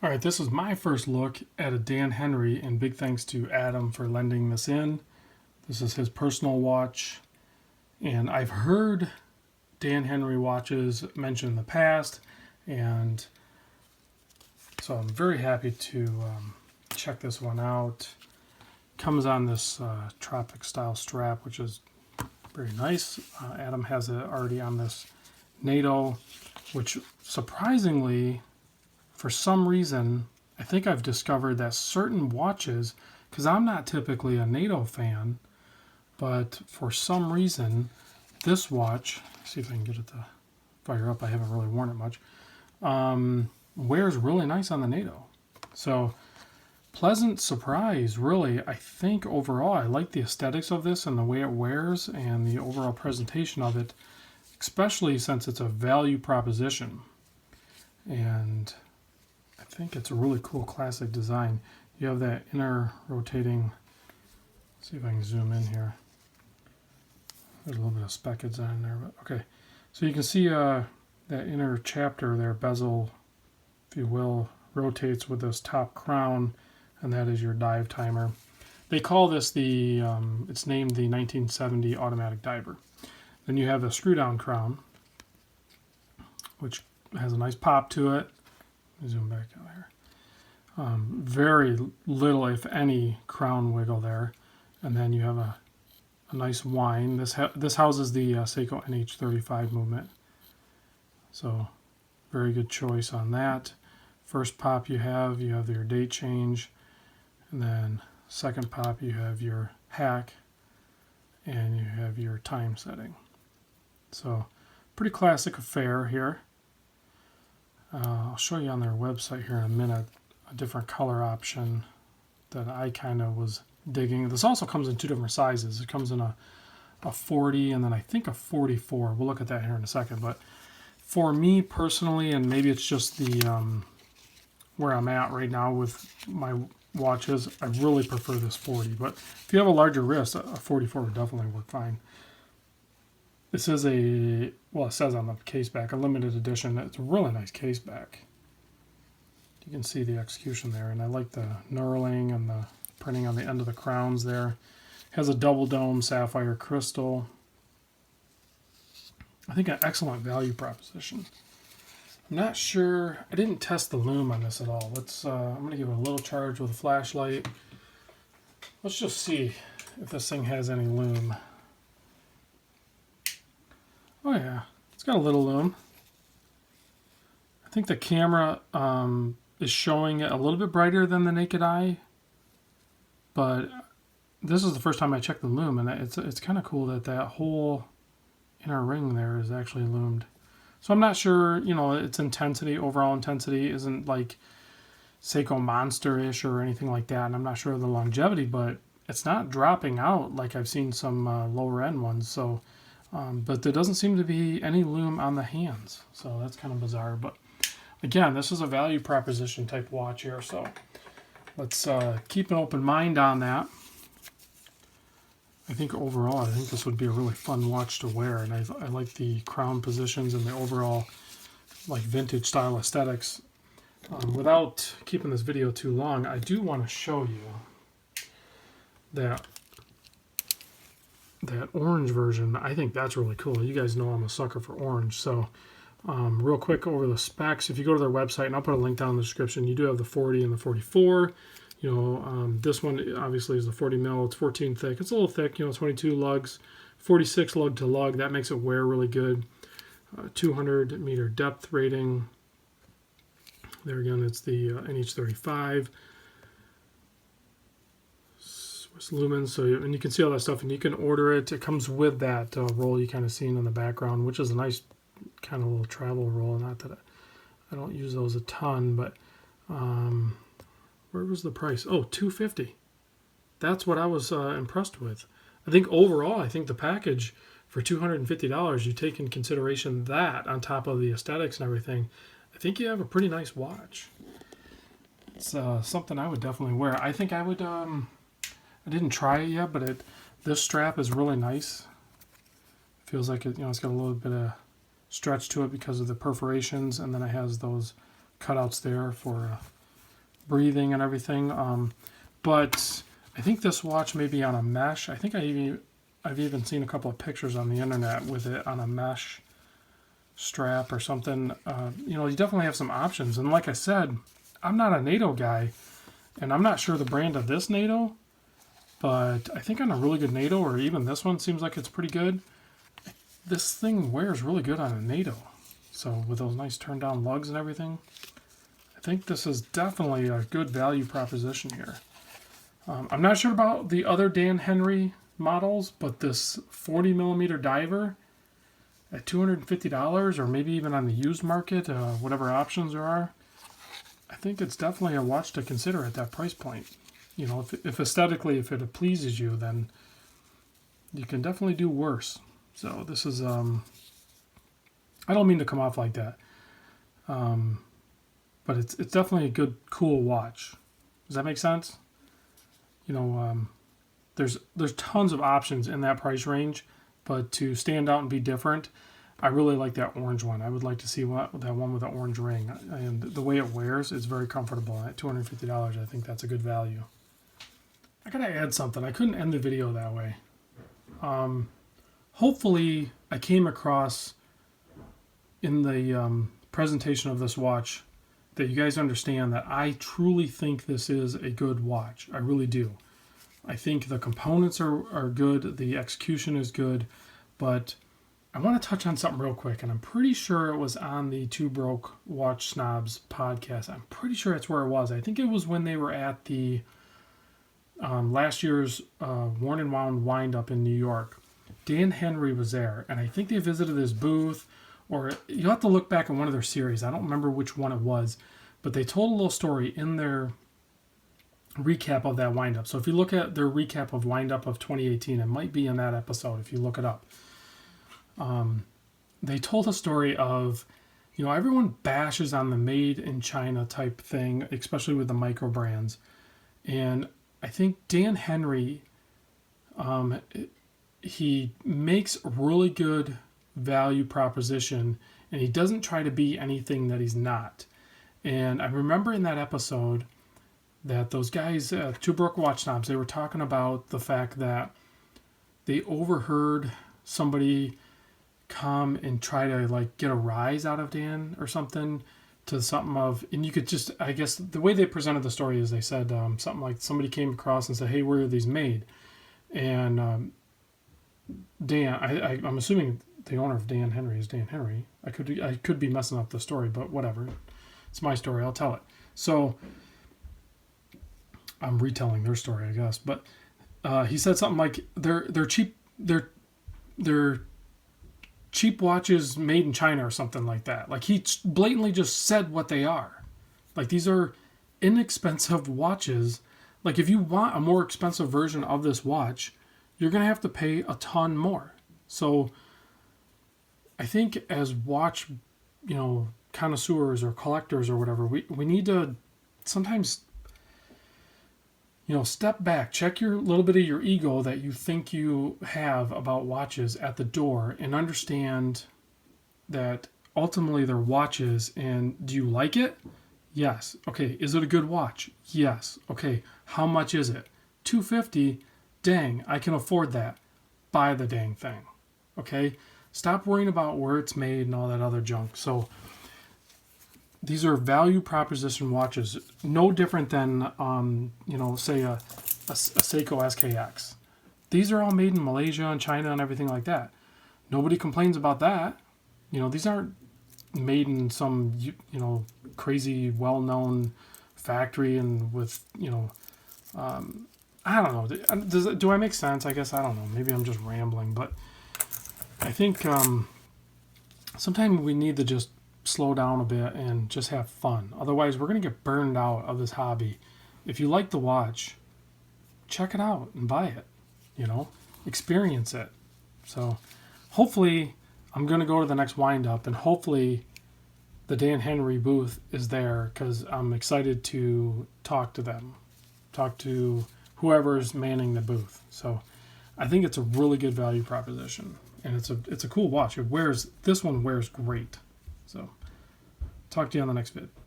All right, this is my first look at a Dan Henry, and big thanks to Adam for lending this in. This is his personal watch, and I've heard Dan Henry watches mentioned in the past, and so I'm very happy to check this one out. Comes on this tropic style strap, which is very nice. Adam has it already on this NATO, which surprisingly, for some reason, I think I've discovered that certain watches, because I'm not typically a NATO fan, but for some reason, this watch, see if I can get it to fire up, I haven't really worn it much, wears really nice on the NATO. So, pleasant surprise, really. I think overall, I like the aesthetics of this and the way it wears and the overall presentation of it, especially since it's a value proposition. And I think it's a really cool classic design. You have that inner rotating, let's see if I can zoom in here. There's a little bit of speck design there, but okay. So you can see that inner chapter there, bezel, if you will, rotates with this top crown, and that is your dive timer. They call this the, it's named the 1970 automatic diver. Then you have the screw down crown, which has a nice pop to it. Let me zoom back out here. Very little, if any, crown wiggle there. And then you have a nice wind. This houses the Seiko NH35 movement. So very good choice on that. First pop you have your date change. And then second pop you have your hack. And you have your time setting. So pretty classic affair here. I'll show you on their website here in a minute a different color option that I kind of was digging. This also comes in two different sizes. It comes in a 40 and then I think a 44. We'll look at that here in a second. But for me personally, and maybe it's just the where I'm at right now with my watches, I really prefer this 40. But if you have a larger wrist, a 44 would definitely work fine. This is it says on the case back, a limited edition. It's a really nice case back. You can see the execution there, and I like the knurling and the printing on the end of the crowns there. It has a double dome sapphire crystal. I think an excellent value proposition. I'm not sure, I didn't test the Loom on this at all. I'm going to give it a little charge with a flashlight. Let's just see if this thing has any Loom. Oh yeah, it's got a little Loom. I think the camera is showing it a little bit brighter than the naked eye, but this is the first time I checked the Loom, and it's kind of cool that whole inner ring there is actually loomed. So I'm not sure, its intensity, overall intensity, isn't like Seiko Monster-ish or anything like that, and I'm not sure of the longevity, but it's not dropping out like I've seen some lower end ones. So. But there doesn't seem to be any Loom on the hands, so that's kind of bizarre. But again, this is a value proposition type watch here, so let's keep an open mind on that. I think overall, I think this would be a really fun watch to wear, and I like the crown positions and the overall like vintage style aesthetics. Without keeping this video too long, I do want to show you that orange version. I think that's really cool. You guys know I'm a sucker for orange. So real quick over the specs, if you go to their website, and I'll put a link down in the description, you do have the 40 and the 44. This one obviously is the 40 mil. It's 14 thick. It's a little thick, 22 lugs, 46 lug to lug. That makes it wear really good. 200 meter depth rating. There again, it's the NH35. Lumens, and you can see all that stuff, and you can order it. It comes with that roll you kind of seen in the background, which is a nice kind of little travel roll. Not that I don't use those a ton, but where was the price? Oh, $250. That's what I was impressed with. I think overall, I think the package for $250, you take in consideration that on top of the aesthetics and everything, I think you have a pretty nice watch. It's something I would definitely wear. I think I would. I didn't try it yet, but this strap is really nice. Feels like it's got a little bit of stretch to it because of the perforations, and then it has those cutouts there for breathing and everything. But I think this watch may be on a mesh. I think I've even seen a couple of pictures on the internet with it on a mesh strap or something. You definitely have some options. And like I said, I'm not a NATO guy, and I'm not sure the brand of this NATO, but I think on a really good NATO, or even this one seems like it's pretty good. This thing wears really good on a NATO. So with those nice turned down lugs and everything, I think this is definitely a good value proposition here. I'm not sure about the other Dan Henry models, but this 40 millimeter diver at $250, or maybe even on the used market, whatever options there are, I think it's definitely a watch to consider at that price point. If aesthetically, if it pleases you, then you can definitely do worse. So this is, I don't mean to come off like that, but it's definitely a good, cool watch. Does that make sense? There's tons of options in that price range, but to stand out and be different, I really like that orange one. I would like to see that one with the orange ring. And the way it wears is very comfortable. At $250, I think that's a good value. I gotta add something. I couldn't end the video that way. Hopefully, I came across in the presentation of this watch that you guys understand that I truly think this is a good watch. I really do. I think the components are good, the execution is good, but I want to touch on something real quick, and I'm pretty sure it was on the Two Broke Watch Snobs podcast. I'm pretty sure that's where it was. I think it was when they were at the last year's Worn and Wound wind-up in New York. Dan Henry was there, and I think they visited his booth, or you'll have to look back at one of their series. I don't remember which one it was, but they told a little story in their recap of that wind-up. So if you look at their recap of wind-up of 2018, it might be in that episode if you look it up. They told a story of, everyone bashes on the made in China type thing, especially with the micro brands. And I think Dan Henry, he makes really good value proposition, and he doesn't try to be anything that he's not. And I remember in that episode that those guys, Two Broke Watch Snobs, they were talking about the fact that they overheard somebody come and try to get a rise out of Dan or something, to something of, and you could just, I guess the way they presented the story is they said something like somebody came across and said, hey, where are these made? And Dan, I'm assuming the owner of Dan Henry is Dan Henry. I could be messing up the story, but whatever. It's my story. I'll tell it. So I'm retelling their story, I guess. But he said something like they're cheap watches made in China or something like that. Like, he blatantly just said what they are. Like, these are inexpensive watches. Like, if you want a more expensive version of this watch, you're going to have to pay a ton more. So I think as watch, connoisseurs or collectors or whatever, we need to sometimes, step back, check your little bit of your ego that you think you have about watches at the door, and understand that ultimately they're watches. And do you like it? Yes. Okay. Is it a good watch? Yes. Okay. How much is it? $250. Dang, I can afford that. Buy the dang thing. Okay? Stop worrying about where it's made and all that other junk. So these are value proposition watches, no different than, say a Seiko SKX. These are all made in Malaysia and China and everything like that. Nobody complains about that. These aren't made in some, crazy well-known factory and with, I don't know. Do I make sense? I guess I don't know. Maybe I'm just rambling, but I think sometimes we need to just slow down a bit and just have fun. Otherwise, we're going to get burned out of this hobby. If you like the watch, check it out and buy it. Experience it. So hopefully I'm going to go to the next wind-up, and hopefully the Dan Henry booth is there, because I'm excited to talk to them. Talk to whoever's manning the booth. So I think it's a really good value proposition, and it's a cool watch. This one wears great. So talk to you on the next vid.